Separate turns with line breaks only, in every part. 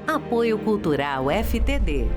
Apoio Cultural FTD.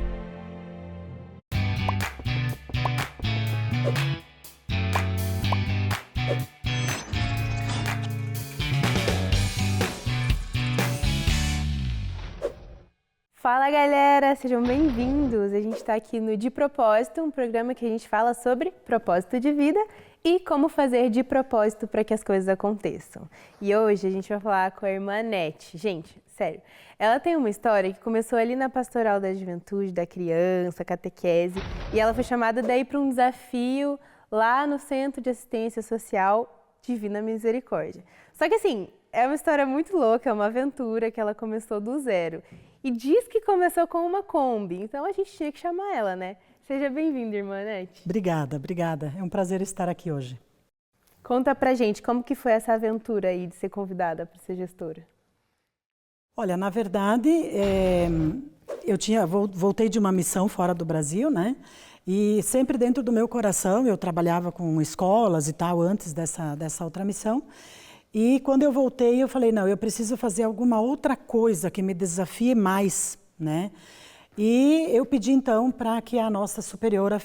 Fala galera, sejam bem-vindos! A gente está aqui no De Propósito, um programa que a gente fala sobre propósito de vida e como fazer de propósito para que as coisas aconteçam. E hoje a gente vai falar com a irmã Nete. Gente, sério, ela tem uma história que começou ali na Pastoral da Juventude, da Criança, catequese, e ela foi chamada daí para um desafio lá no Centro de Assistência Social Divina Misericórdia. Só que assim, é uma história muito louca, é uma aventura que ela começou do zero. E diz que começou com uma Kombi, então a gente tinha que chamar ela, né? Seja bem-vinda, irmã Nete.
Obrigada. É um prazer estar aqui hoje.
Conta pra gente como que foi essa aventura aí de ser convidada para ser gestora.
Olha, na verdade, voltei de uma missão fora do Brasil, né? E sempre dentro do meu coração, eu trabalhava com escolas e tal antes dessa outra missão. E quando eu voltei, eu falei, não, eu preciso fazer alguma outra coisa que me desafie mais, né? E eu pedi então para que a nossa superiora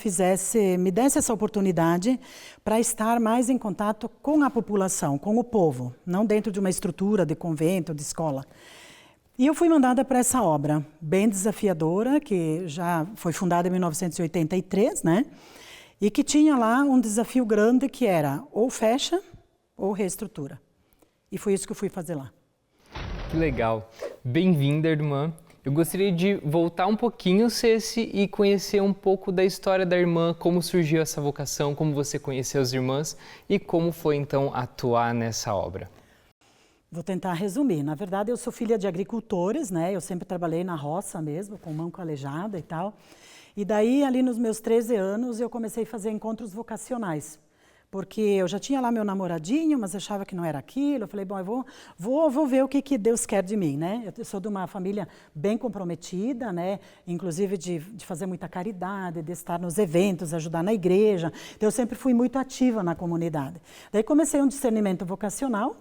me desse essa oportunidade para estar mais em contato com a população, com o povo, não dentro de uma estrutura de convento, de escola. E eu fui mandada para essa obra bem desafiadora, que já foi fundada em 1983, né? E que tinha lá um desafio grande que era ou fecha ou reestrutura. E foi isso que eu fui fazer lá.
Que legal. Bem-vinda, irmã. Eu gostaria de voltar um pouquinho, Ceci, e conhecer um pouco da história da irmã, como surgiu essa vocação, como você conheceu as irmãs e como foi, então, atuar nessa obra.
Vou tentar resumir. Na verdade, eu sou filha de agricultores, né? Eu sempre trabalhei na roça mesmo, com mão calejada e tal. E daí, ali nos meus 13 anos, eu comecei a fazer encontros vocacionais. Porque eu já tinha lá meu namoradinho, mas achava que não era aquilo. Eu falei, bom, eu vou ver o que Deus quer de mim, né? Eu sou de uma família bem comprometida, né? Inclusive de fazer muita caridade, de estar nos eventos, ajudar na igreja. Então, eu sempre fui muito ativa na comunidade. Daí comecei um discernimento vocacional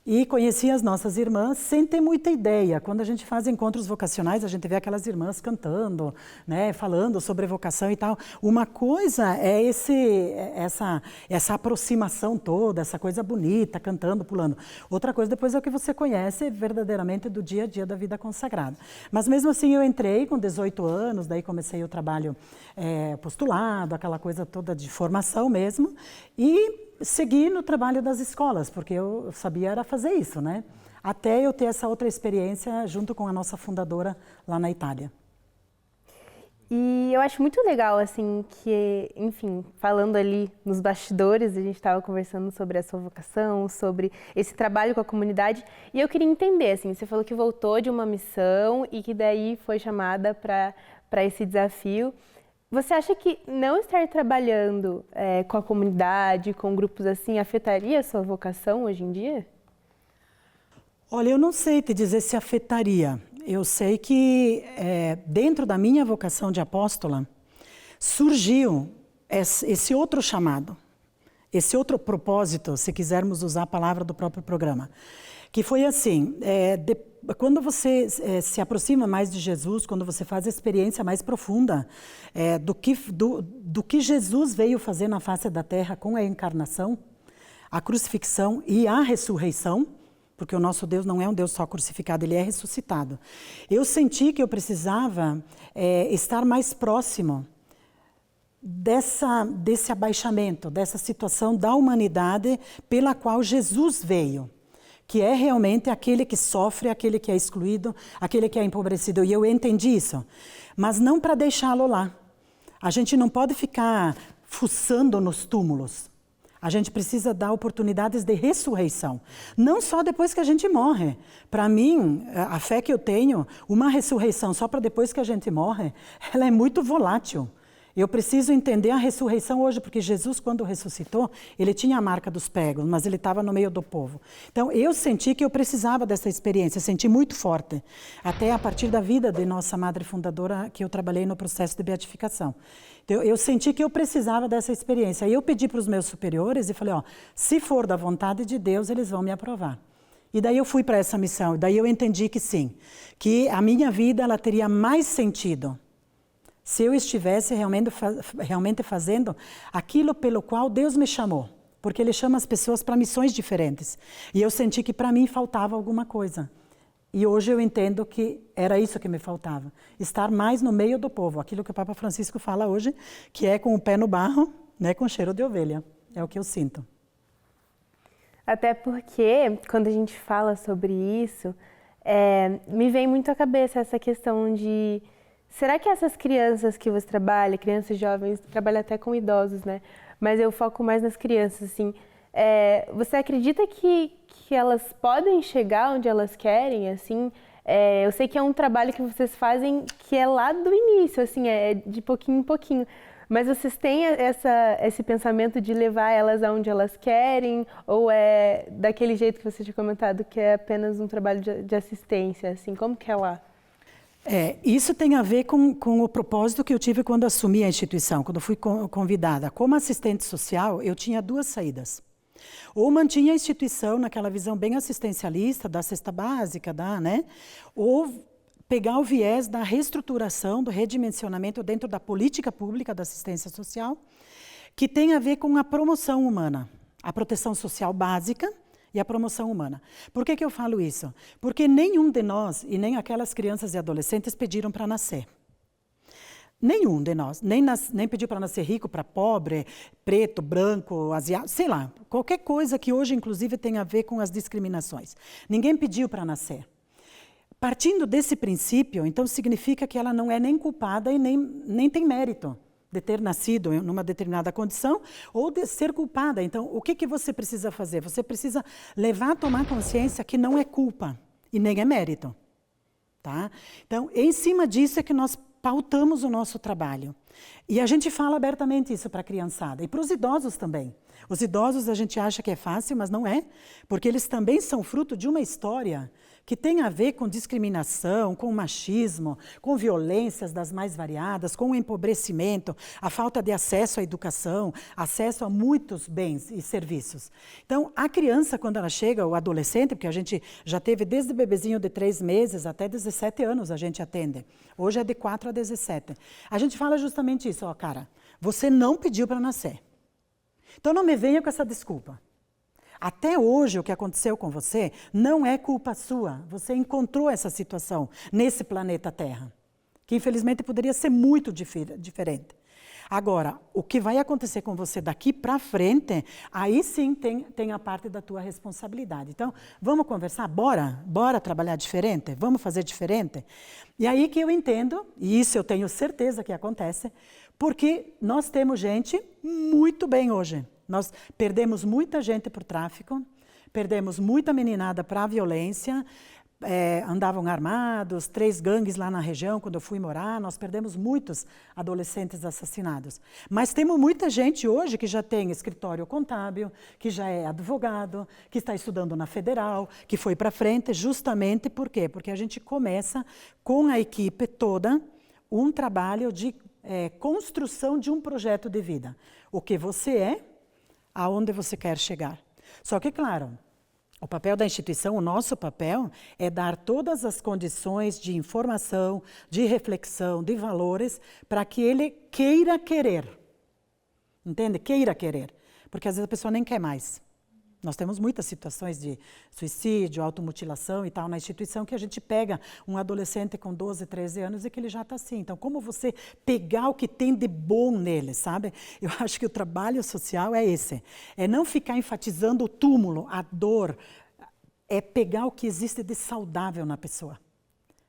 e conheci as nossas irmãs sem ter muita ideia. Quando a gente faz encontros vocacionais, a gente vê aquelas irmãs cantando, né, falando sobre vocação e tal. Uma coisa é essa aproximação toda, essa coisa bonita, cantando, pulando. Outra coisa depois é o que você conhece verdadeiramente do dia a dia da vida consagrada. Mas mesmo assim eu entrei com 18 anos, daí comecei o trabalho postulado, aquela coisa toda de formação mesmo, e segui no trabalho das escolas, porque eu sabia era fazer isso, né? Até eu ter essa outra experiência junto com a nossa fundadora lá na Itália.
E eu acho muito legal, assim, que, enfim, falando ali nos bastidores, a gente estava conversando sobre a sua vocação, sobre esse trabalho com a comunidade, e eu queria entender, assim, você falou que voltou de uma missão e que daí foi chamada para esse desafio. Você acha que não estar trabalhando com a comunidade, com grupos assim, afetaria a sua vocação hoje em dia?
Olha, eu não sei te dizer se afetaria. Eu sei que dentro da minha vocação de apóstola surgiu esse outro chamado, esse outro propósito, se quisermos usar a palavra do próprio programa, que foi assim, quando você se aproxima mais de Jesus, quando você faz a experiência mais profunda do que Jesus veio fazer na face da terra com a encarnação, a crucifixão e a ressurreição, porque o nosso Deus não é um Deus só crucificado, Ele é ressuscitado. Eu senti que eu precisava estar mais próximo desse abaixamento, dessa situação da humanidade pela qual Jesus veio, que é realmente aquele que sofre, aquele que é excluído, aquele que é empobrecido. E eu entendi isso, mas não para deixá-lo lá. A gente não pode ficar fuçando nos túmulos. A gente precisa dar oportunidades de ressurreição. Não só depois que a gente morre. Para mim, a fé que eu tenho, uma ressurreição só para depois que a gente morre, ela é muito volátil. Eu preciso entender a ressurreição hoje, porque Jesus, quando ressuscitou, ele tinha a marca dos pregos, mas ele estava no meio do povo. Então, eu senti que eu precisava dessa experiência, senti muito forte. Até a partir da vida de nossa madre fundadora, que eu trabalhei no processo de beatificação. Então, eu senti que eu precisava dessa experiência. Aí eu pedi para os meus superiores e falei, se for da vontade de Deus, eles vão me aprovar. E daí eu fui para essa missão, daí eu entendi que sim, que a minha vida ela teria mais sentido se eu estivesse realmente fazendo aquilo pelo qual Deus me chamou. Porque Ele chama as pessoas para missões diferentes. E eu senti que para mim faltava alguma coisa. E hoje eu entendo que era isso que me faltava. Estar mais no meio do povo. Aquilo que o Papa Francisco fala hoje, que é com o pé no barro, né, com cheiro de ovelha. É o que eu sinto.
Até porque, quando a gente fala sobre isso, me vem muito à cabeça essa questão de... Será que essas crianças que você trabalha, crianças jovens, trabalha até com idosos, né? Mas eu foco mais nas crianças, assim. Você acredita que elas podem chegar onde elas querem, assim? Eu sei que é um trabalho que vocês fazem que é lá do início, assim, é de pouquinho em pouquinho. Mas vocês têm esse pensamento de levar elas aonde elas querem? Ou é daquele jeito que você tinha comentado, que é apenas um trabalho de assistência, assim? Como que é lá?
Isso tem a ver com o propósito que eu tive quando assumi a instituição, quando fui convidada. Como assistente social, eu tinha duas saídas. Ou mantinha a instituição naquela visão bem assistencialista, da cesta básica, né? Ou pegar o viés da reestruturação, do redimensionamento dentro da política pública da assistência social, que tem a ver com a promoção humana, a proteção social básica e a promoção humana. Por que eu falo isso? Porque nenhum de nós, e nem aquelas crianças e adolescentes, pediram para nascer. Nenhum de nós, nem pediu para nascer rico, para pobre, preto, branco, asiático, sei lá, qualquer coisa que hoje, inclusive, tem a ver com as discriminações. Ninguém pediu para nascer. Partindo desse princípio, então, significa que ela não é nem culpada e nem tem mérito de ter nascido numa determinada condição ou de ser culpada. Então, o que você precisa fazer? Você precisa levar a tomar consciência que não é culpa e nem é mérito. Tá? Então, em cima disso é que nós pautamos o nosso trabalho. E a gente fala abertamente isso para a criançada e para os idosos também. Os idosos a gente acha que é fácil, mas não é, porque eles também são fruto de uma história que tem a ver com discriminação, com machismo, com violências das mais variadas, com o empobrecimento, a falta de acesso à educação, acesso a muitos bens e serviços. Então, a criança, quando ela chega, o adolescente, porque a gente já teve desde bebezinho de 3 meses até 17 anos a gente atende. Hoje é de 4 a 17. A gente fala justamente isso, ó, cara, você não pediu para nascer. Então não me venha com essa desculpa. Até hoje, o que aconteceu com você não é culpa sua. Você encontrou essa situação nesse planeta Terra, que infelizmente poderia ser muito diferente. Agora, o que vai acontecer com você daqui para frente, aí sim tem a parte da tua responsabilidade. Então, vamos conversar? Bora trabalhar diferente? Vamos fazer diferente? E aí que eu entendo, e isso eu tenho certeza que acontece, porque nós temos gente muito bem hoje. Nós perdemos muita gente para o tráfico, perdemos muita meninada para a violência, andavam armados, 3 gangues lá na região, quando eu fui morar, nós perdemos muitos adolescentes assassinados. Mas temos muita gente hoje que já tem escritório contábil, que já é advogado, que está estudando na Federal, que foi para frente justamente por quê? Porque a gente começa com a equipe toda um trabalho de construção de um projeto de vida. O que você é, aonde você quer chegar. Só que, claro, o papel da instituição, o nosso papel, é dar todas as condições de informação, de reflexão, de valores, para que ele queira querer. Entende? Queira querer. Porque às vezes a pessoa nem quer mais. Nós temos muitas situações de suicídio, automutilação e tal na instituição que a gente pega um adolescente com 12, 13 anos e que ele já está assim. Então, como você pegar o que tem de bom nele, sabe? Eu acho que o trabalho social é esse. É não ficar enfatizando o túmulo, a dor. É pegar o que existe de saudável na pessoa.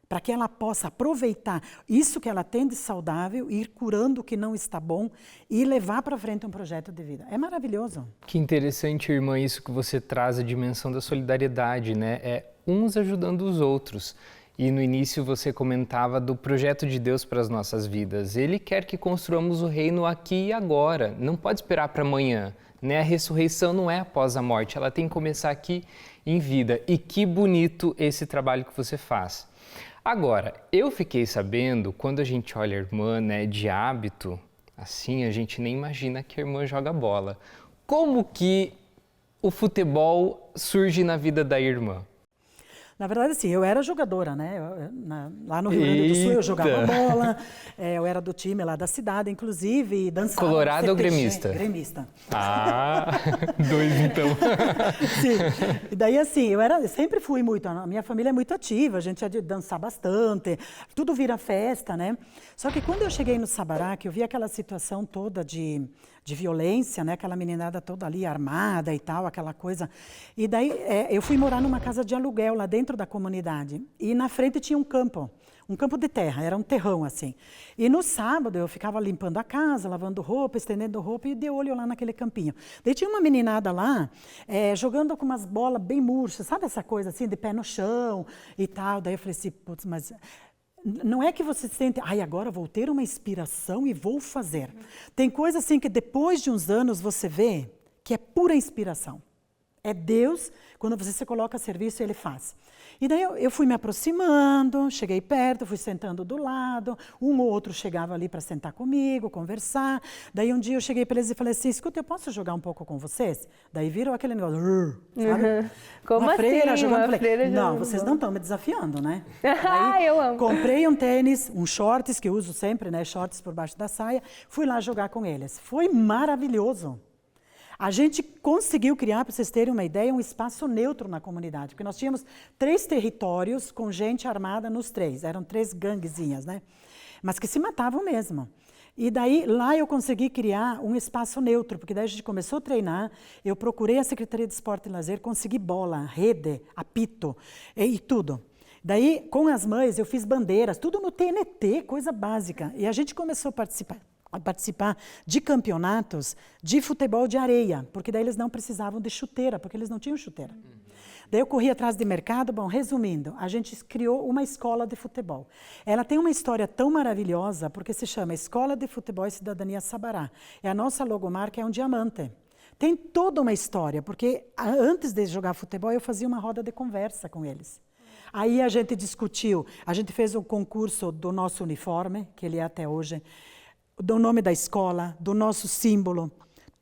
Para que ela possa aproveitar isso que ela tem de saudável, ir curando o que não está bom e levar para frente um projeto de vida. É maravilhoso.
Que interessante, irmã, isso que você traz, a dimensão da solidariedade, né? É uns ajudando os outros. E no início você comentava do projeto de Deus para as nossas vidas. Ele quer que construamos o reino aqui e agora. Não pode esperar para amanhã, né? A ressurreição não é após a morte, ela tem que começar aqui em vida. E que bonito esse trabalho que você faz. Agora, eu fiquei sabendo, quando a gente olha a irmã, né, de hábito, assim, a gente nem imagina que a irmã joga bola. Como que o futebol surge na vida da irmã?
Na verdade, assim, eu era jogadora, né? Lá no Rio Grande do Sul eu jogava bola, eu era do time lá da cidade, inclusive, e dançava.
Colorado ou gremista?
Gremista.
Ah, dois então.
Sim. E daí, assim, eu sempre fui muito, a minha família é muito ativa, a gente ia dançar bastante, tudo vira festa, né? Só que quando eu cheguei no Sabará, que eu vi aquela situação toda de violência, né? Aquela meninada toda ali armada e tal, aquela coisa. E daí eu fui morar numa casa de aluguel lá dentro da comunidade. E na frente tinha um campo de terra, era um terrão assim. E no sábado eu ficava limpando a casa, lavando roupa, estendendo roupa e de olho lá naquele campinho. Daí tinha uma meninada lá, jogando com umas bolas bem murchas, sabe essa coisa assim, de pé no chão e tal. Daí eu falei assim, putz, mas não é que você sente, agora vou ter uma inspiração e vou fazer. Tem coisa assim que depois de uns anos você vê que é pura inspiração. É Deus, quando você se coloca a serviço, Ele faz. E daí eu fui me aproximando, cheguei perto, fui sentando do lado, um ou outro chegava ali para sentar comigo, conversar. Daí um dia eu cheguei para eles e falei assim, escuta, eu posso jogar um pouco com vocês? Daí viram aquele negócio, sabe?
Como
uma
assim?
freira jogando.
Uma freira
não,
jogando
vocês não estão me desafiando, né?
Daí, eu amo.
Comprei um tênis, um shorts, que eu uso sempre, né? Shorts por baixo da saia. Fui lá jogar com eles. Foi maravilhoso. A gente conseguiu criar, para vocês terem uma ideia, um espaço neutro na comunidade, porque nós tínhamos 3 territórios com gente armada nos 3, eram 3 ganguezinhas, né? Mas que se matavam mesmo. E daí, lá eu consegui criar um espaço neutro, porque daí a gente começou a treinar, eu procurei a Secretaria de Esporte e Lazer, consegui bola, rede, apito e tudo. Daí, com as mães, eu fiz bandeiras, tudo no TNT, coisa básica. E a gente começou a participar de campeonatos de futebol de areia, porque daí eles não precisavam de chuteira, porque eles não tinham chuteira. Daí eu corri atrás de mercado, bom, resumindo, a gente criou uma escola de futebol. Ela tem uma história tão maravilhosa, porque se chama Escola de Futebol e Cidadania Sabará. E a nossa logomarca é um diamante. Tem toda uma história, porque antes de jogar futebol eu fazia uma roda de conversa com eles. Aí a gente discutiu, a gente fez um concurso do nosso uniforme, que ele é até hoje, do nome da escola, do nosso símbolo,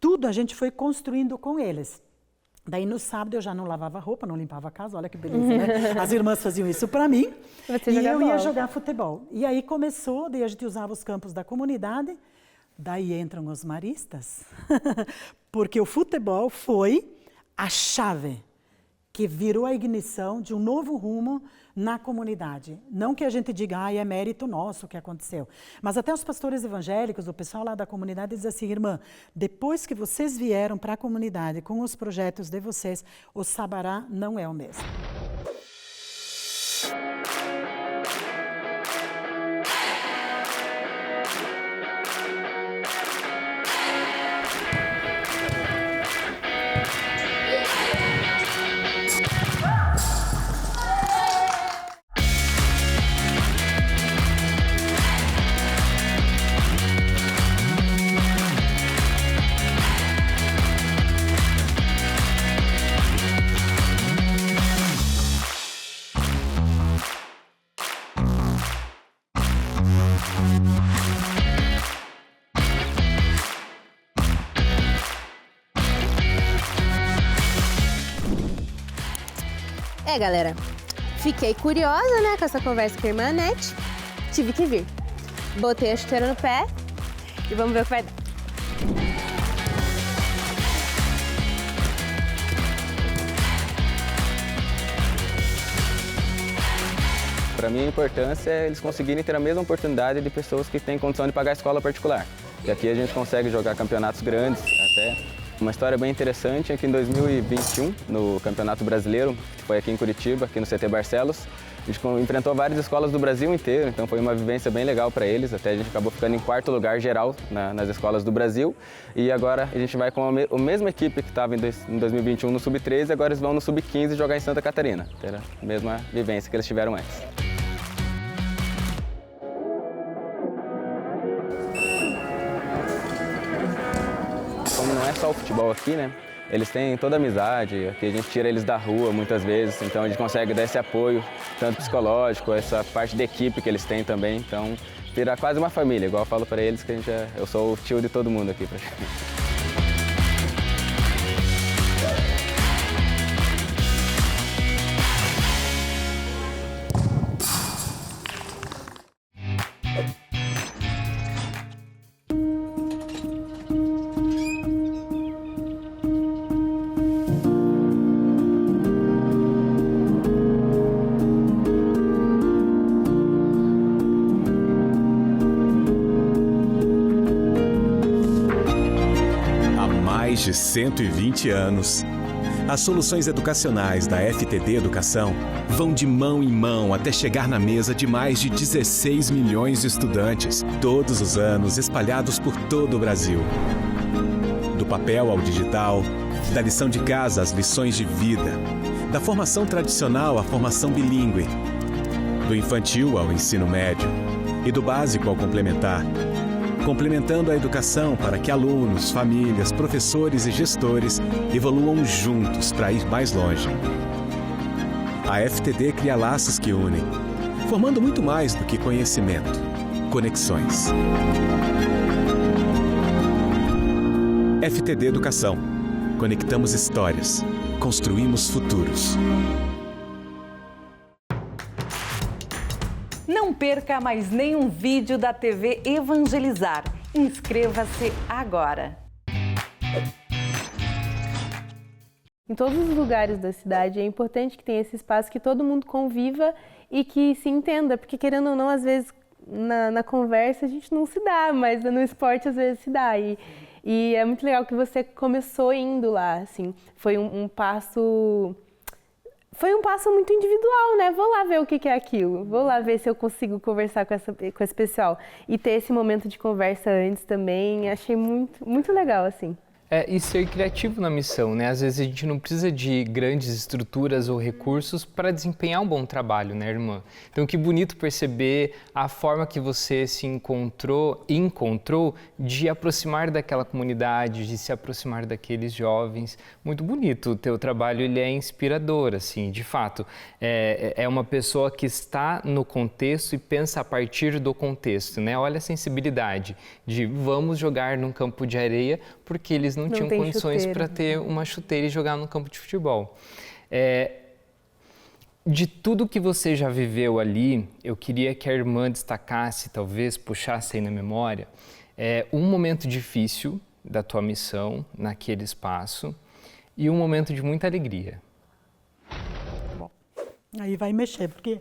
tudo a gente foi construindo com eles. Daí no sábado eu já não lavava roupa, não limpava a casa, olha que beleza, né? As irmãs faziam isso para mim e eu ia jogar futebol. E aí começou, daí a gente usava os campos da comunidade, daí entram os maristas, porque o futebol foi a chave que virou a ignição de um novo rumo na comunidade. Não que a gente diga, é mérito nosso o que aconteceu. Mas até os pastores evangélicos, o pessoal lá da comunidade diz assim, irmã, depois que vocês vieram para a comunidade com os projetos de vocês, o Sabará não é o mesmo.
Galera, fiquei curiosa, né, com essa conversa com a irmã Anete. Tive que vir. Botei a chuteira no pé e vamos ver o que vai dar.
Para mim, a importância é eles conseguirem ter a mesma oportunidade de pessoas que têm condição de pagar a escola particular. E aqui a gente consegue jogar campeonatos grandes até. Uma história bem interessante é que em 2021, no Campeonato Brasileiro, que foi aqui em Curitiba, aqui no CT Barcelos, a gente enfrentou várias escolas do Brasil inteiro, então foi uma vivência bem legal para eles. Até a gente acabou ficando em 4º lugar geral nas escolas do Brasil. E agora a gente vai com a mesma equipe que estava em 2021 no Sub-13, agora eles vão no Sub-15 jogar em Santa Catarina. Ter a mesma vivência que eles tiveram antes. Como não é só o futebol aqui, né? Eles têm toda a amizade, aqui a gente tira eles da rua muitas vezes, então a gente consegue dar esse apoio, tanto psicológico, essa parte de equipe que eles têm também, então vira quase uma família, igual eu falo para eles que eu sou o tio de todo mundo aqui praticamente.
mais de 120 anos, as soluções educacionais da FTD Educação vão de mão em mão até chegar na mesa de mais de 16 milhões de estudantes, todos os anos espalhados por todo o Brasil. Do papel ao digital, da lição de casa às lições de vida, da formação tradicional à formação bilíngue, do infantil ao ensino médio e do básico ao complementar, complementando a educação para que alunos, famílias, professores e gestores evoluam juntos para ir mais longe. A FTD cria laços que unem, formando muito mais do que conhecimento, conexões. FTD Educação. Conectamos histórias, construímos futuros.
Não perca mais nenhum vídeo da TV Evangelizar. Inscreva-se agora.
Em todos os lugares da cidade é importante que tenha esse espaço que todo mundo conviva e que se entenda, porque querendo ou não, às vezes na conversa a gente não se dá, mas no esporte às vezes se dá. E é muito legal que você começou indo lá, assim, foi um passo muito individual, né? Vou lá ver o que é aquilo, vou lá ver se eu consigo conversar com esse pessoal. E ter esse momento de conversa antes também, achei muito, muito legal, assim.
E ser criativo na missão, né? Às vezes a gente não precisa de grandes estruturas ou recursos para desempenhar um bom trabalho, né, irmã? Então, que bonito perceber a forma que você se encontrou de aproximar daquela comunidade, de se aproximar daqueles jovens. Muito bonito. O teu trabalho, ele é inspirador, assim, de fato. É uma pessoa que está no contexto e pensa a partir do contexto, né? Olha a sensibilidade de vamos jogar num campo de areia porque eles não tinham condições para ter uma chuteira e jogar no campo de futebol. De tudo que você já viveu ali, eu queria que a irmã destacasse, talvez puxasse aí na memória, um momento difícil da tua missão naquele espaço e um momento de muita alegria.
Bom, aí vai mexer, porque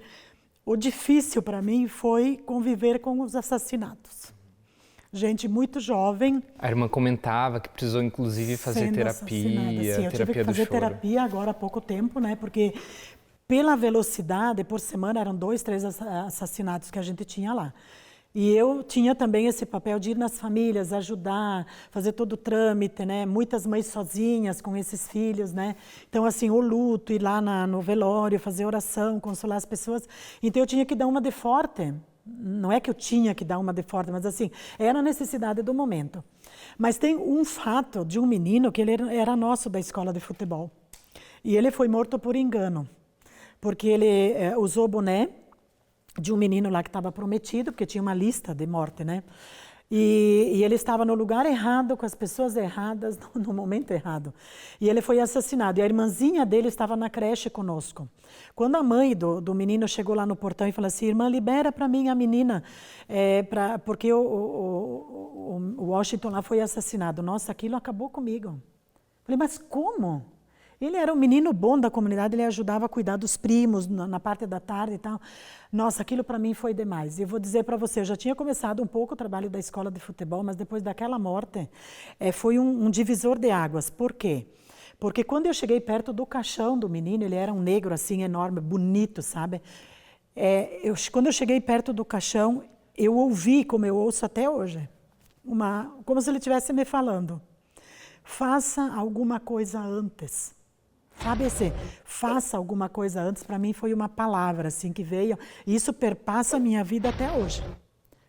o difícil para mim foi conviver com os assassinatos. Gente muito jovem.
A irmã comentava que precisou, inclusive, fazer terapia,
Sim, eu tive que fazer terapia agora há pouco tempo, né? Porque pela velocidade, por semana, eram 2, 3 assassinatos que a gente tinha lá. E eu tinha também esse papel de ir nas famílias, ajudar, fazer todo o trâmite, né? Muitas mães sozinhas com esses filhos, né? Então, assim, o luto, ir lá no velório, fazer oração, consolar as pessoas. Então, eu tinha que dar uma de forte. Não é que eu tinha que dar uma de forte, mas assim, era a necessidade do momento. Mas tem um fato de um menino que ele era nosso da escola de futebol. E ele foi morto por engano, porque ele usou o boné de um menino lá que estava prometido, porque tinha uma lista de morte, né? E ele estava no lugar errado, com as pessoas erradas, no momento errado. E ele foi assassinado. E a irmãzinha dele estava na creche conosco. Quando a mãe do menino chegou lá no portão e falou assim, irmã, libera para mim a menina, porque o Washington lá foi assassinado. Nossa, aquilo acabou comigo. Falei, mas como? Ele era um menino bom da comunidade, ele ajudava a cuidar dos primos na parte da tarde e tal. Nossa, aquilo para mim foi demais. E eu vou dizer para você, eu já tinha começado um pouco o trabalho da escola de futebol, mas depois daquela morte, foi um divisor de águas. Por quê? Porque quando eu cheguei perto do caixão do menino, ele era um negro assim, enorme, bonito, sabe? Quando eu cheguei perto do caixão, eu ouvi, como eu ouço até hoje, como se ele estivesse me falando, faça alguma coisa antes. Sabe faça alguma coisa antes, para mim foi uma palavra assim que veio, e isso perpassa a minha vida até hoje.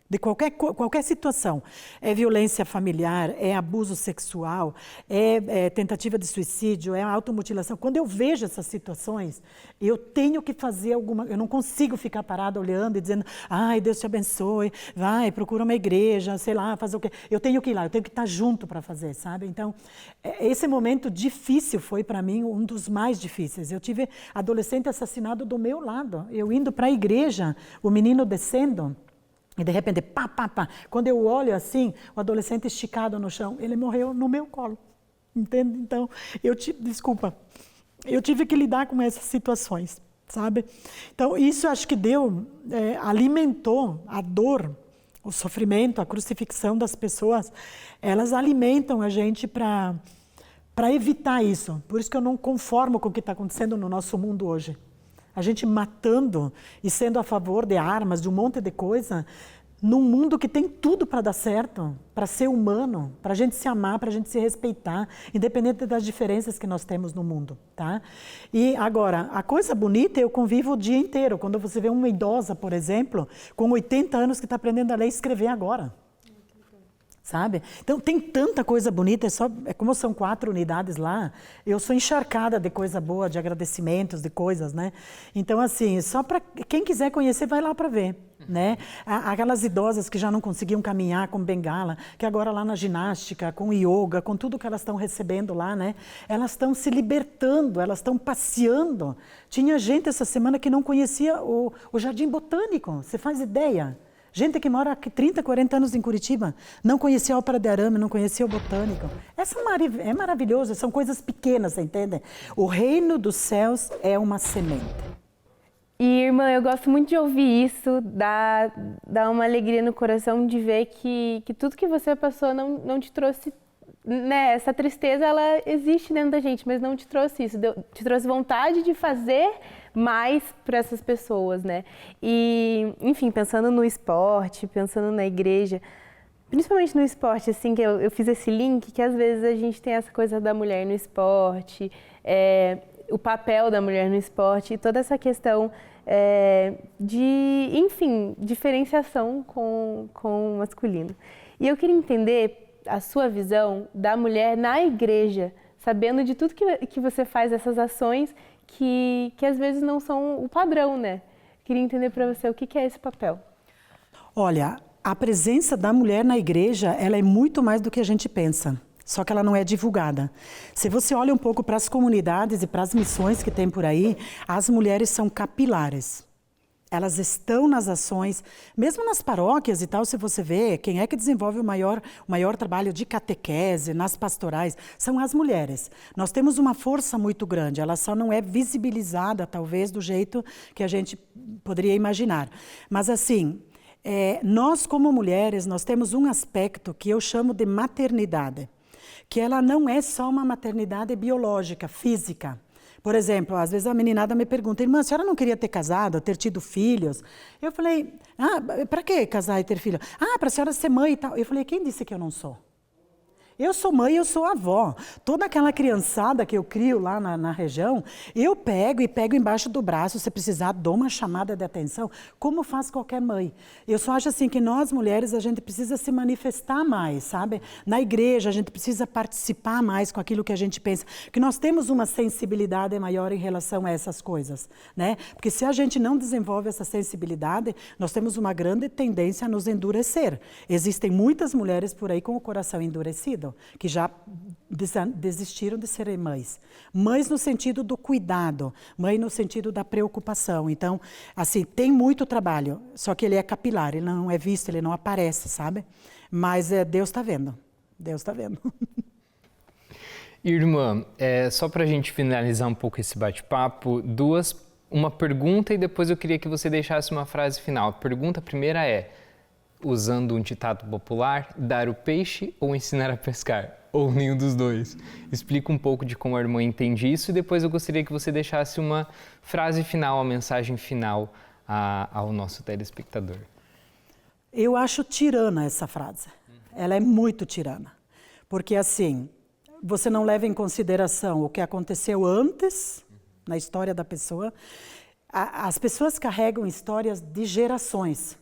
De qualquer situação, é violência familiar, é abuso sexual, é tentativa de suicídio, é automutilação. Quando eu vejo essas situações, eu tenho que fazer eu não consigo ficar parada olhando e dizendo, ai, Deus te abençoe, vai, procura uma igreja, sei lá, fazer o quê. Eu tenho que ir lá, eu tenho que estar junto para fazer, sabe? Então, esse momento difícil foi para mim um dos mais difíceis. Eu tive adolescente assassinado do meu lado, eu indo para a igreja, o menino descendo, e de repente, pá, pá, pá. Quando eu olho assim, o adolescente esticado no chão, ele morreu no meu colo. Entende? Então, eu tive que lidar com essas situações, sabe? Então, isso acho que alimentou a dor, o sofrimento, a crucifixão das pessoas. Elas alimentam a gente para para evitar isso. Por isso que eu não conformo com o que está acontecendo no nosso mundo hoje. A gente matando e sendo a favor de armas, de um monte de coisa, num mundo que tem tudo para dar certo, para ser humano, para a gente se amar, para a gente se respeitar, independente das diferenças que nós temos no mundo, tá? E agora, a coisa bonita é eu convivo o dia inteiro. Quando você vê uma idosa, por exemplo, com 80 anos que está aprendendo a ler e escrever agora. Sabe? Então tem tanta coisa bonita, como são 4 unidades lá, eu sou encharcada de coisa boa, de agradecimentos, de coisas, né? Então assim, só para quem quiser conhecer, vai lá para ver, né? Aquelas idosas que já não conseguiam caminhar com bengala, que agora lá na ginástica, com yoga, com tudo que elas estão recebendo lá, né? Elas estão se libertando, elas estão passeando. Tinha gente essa semana que não conhecia o Jardim Botânico, você faz ideia? Gente que mora há 30, 40 anos em Curitiba, não conhecia a Ópera de Arame, não conhecia o Botânico. É maravilhoso, são coisas pequenas, você entende? O reino dos céus é uma semente.
E, irmã, eu gosto muito de ouvir isso, dá uma alegria no coração de ver que tudo que você passou não te trouxe, né? Essa tristeza, ela existe dentro da gente, mas não te trouxe isso, te trouxe vontade de fazer mais para essas pessoas, né? E, enfim, pensando no esporte, pensando na igreja, principalmente no esporte, assim, que eu fiz esse link, que às vezes a gente tem essa coisa da mulher no esporte, o papel da mulher no esporte, e toda essa questão de, enfim, diferenciação com o masculino. E eu queria entender a sua visão da mulher na igreja, sabendo de tudo que você faz, essas ações que às vezes não são o padrão, né? Queria entender para você o que é esse papel.
Olha, a presença da mulher na igreja, ela é muito mais do que a gente pensa. Só que ela não é divulgada. Se você olha um pouco para as comunidades e para as missões que tem por aí, as mulheres são capilares. Elas estão nas ações, mesmo nas paróquias e tal, se você vê, quem é que desenvolve o maior trabalho de catequese nas pastorais, são as mulheres. Nós temos uma força muito grande, ela só não é visibilizada, talvez, do jeito que a gente poderia imaginar. Mas assim, nós como mulheres, nós temos um aspecto que eu chamo de maternidade, que ela não é só uma maternidade biológica, física. Por exemplo, às vezes a meninada me pergunta, irmã, a senhora não queria ter casado, ter tido filhos? Eu falei, para que casar e ter filho? Para a senhora ser mãe e tal. Eu falei, quem disse que eu não sou? Eu sou mãe, eu sou avó. Toda aquela criançada que eu crio lá na região, eu pego embaixo do braço, se precisar, dou uma chamada de atenção, como faz qualquer mãe. Eu só acho assim que nós, mulheres, a gente precisa se manifestar mais, sabe? Na igreja, a gente precisa participar mais com aquilo que a gente pensa. Que nós temos uma sensibilidade maior em relação a essas coisas, né? Porque se a gente não desenvolve essa sensibilidade, nós temos uma grande tendência a nos endurecer. Existem muitas mulheres por aí com o coração endurecido, que já desistiram de serem mães. Mães no sentido do cuidado, mãe no sentido da preocupação. Então, assim, tem muito trabalho, só que ele é capilar, ele não é visto, ele não aparece, sabe? Mas Deus está vendo, Deus está vendo.
Irmã, só para a gente finalizar um pouco esse bate-papo, uma pergunta e depois eu queria que você deixasse uma frase final. A pergunta primeira é, usando um ditado popular, dar o peixe ou ensinar a pescar? Ou nenhum dos dois? Explica um pouco de como a irmã entende isso e depois eu gostaria que você deixasse uma frase final, uma mensagem final ao nosso telespectador.
Eu acho tirana essa frase. Ela é muito tirana. Porque assim, você não leva em consideração o que aconteceu antes, na história da pessoa. As pessoas carregam histórias de gerações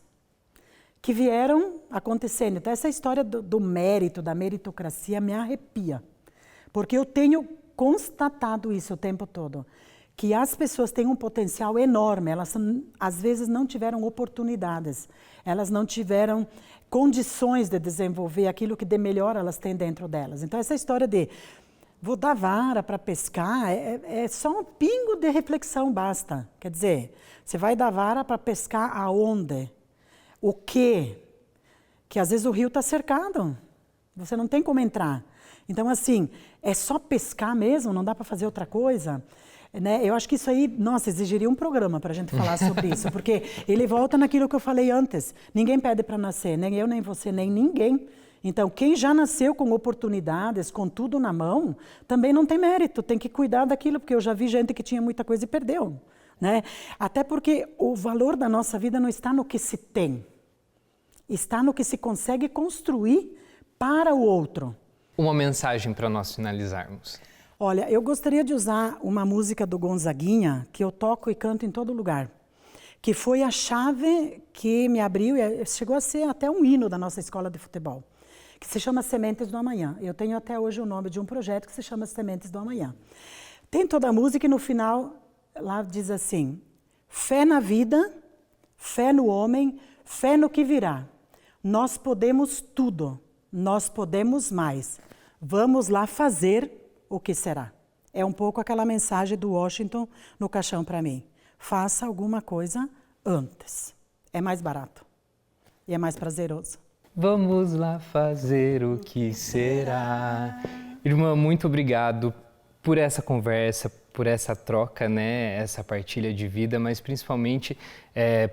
que vieram acontecendo. Então, essa história do mérito, da meritocracia, me arrepia. Porque eu tenho constatado isso o tempo todo. Que as pessoas têm um potencial enorme, elas às vezes não tiveram oportunidades, elas não tiveram condições de desenvolver aquilo que de melhor elas têm dentro delas. Então, essa história de vou dar vara para pescar, é só um pingo de reflexão, basta. Quer dizer, você vai dar vara para pescar aonde? O quê? Que às vezes o rio está cercado, você não tem como entrar. Então, assim, é só pescar mesmo, não dá para fazer outra coisa? Né? Eu acho que isso aí, nossa, exigiria um programa para a gente falar sobre isso, porque ele volta naquilo que eu falei antes. Ninguém pede para nascer, nem eu, nem você, nem ninguém. Então, quem já nasceu com oportunidades, com tudo na mão, também não tem mérito, tem que cuidar daquilo, porque eu já vi gente que tinha muita coisa e perdeu, né? Até porque o valor da nossa vida não está no que se tem, está no que se consegue construir para o outro.
Uma mensagem para nós finalizarmos.
Olha, eu gostaria de usar uma música do Gonzaguinha, que eu toco e canto em todo lugar, que foi a chave que me abriu, e chegou a ser até um hino da nossa escola de futebol, que se chama Sementes do Amanhã. Eu tenho até hoje o nome de um projeto que se chama Sementes do Amanhã. Tem toda a música e no final lá diz assim: fé na vida, fé no homem, fé no que virá. Nós podemos tudo, nós podemos mais. Vamos lá fazer o que será. É um pouco aquela mensagem do Washington no caixão para mim. Faça alguma coisa antes. É mais barato e é mais prazeroso.
Vamos lá fazer o que será. Irmã, muito obrigado por essa conversa, por essa troca, né? Essa partilha de vida, mas principalmente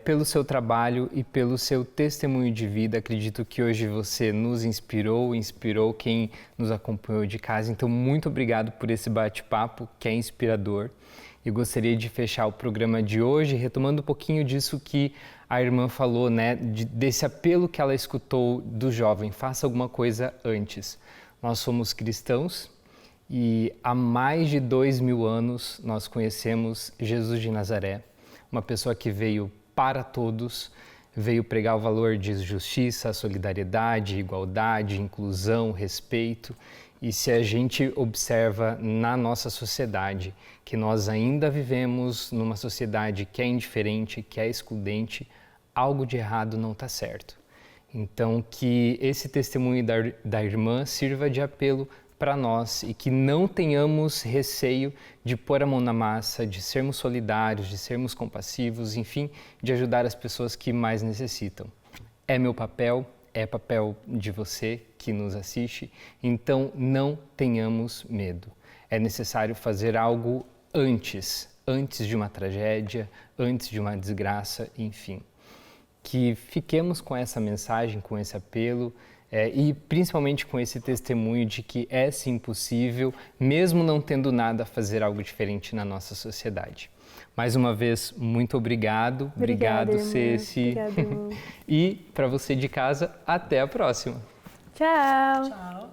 pelo seu trabalho e pelo seu testemunho de vida. Acredito que hoje você nos inspirou quem nos acompanhou de casa. Então, muito obrigado por esse bate-papo que é inspirador. E gostaria de fechar o programa de hoje retomando um pouquinho disso que a irmã falou, né? Desse apelo que ela escutou do jovem: faça alguma coisa antes. Nós somos cristãos e há mais de 2000 anos nós conhecemos Jesus de Nazaré, uma pessoa que veio para todos, veio pregar o valor de justiça, solidariedade, igualdade, inclusão, respeito. E se a gente observa na nossa sociedade que nós ainda vivemos numa sociedade que é indiferente, que é excludente, algo de errado não está certo. Então, que esse testemunho da irmã sirva de apelo para nós e que não tenhamos receio de pôr a mão na massa, de sermos solidários, de sermos compassivos, enfim, de ajudar as pessoas que mais necessitam. É meu papel, é papel de você que nos assiste, então não tenhamos medo. É necessário fazer algo antes de uma tragédia, antes de uma desgraça, enfim. Que fiquemos com essa mensagem, com esse apelo, e principalmente com esse testemunho de que é sim possível, mesmo não tendo nada, fazer algo diferente na nossa sociedade. Mais uma vez, muito obrigado.
Obrigada,
Obrigado, Ceci.
Obrigada.
E para você de casa, até a próxima.
Tchau.
Tchau.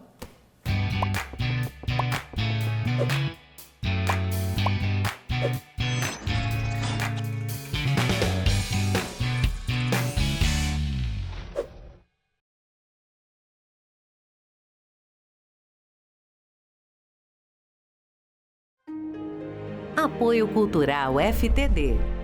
Apoio Cultural FTD.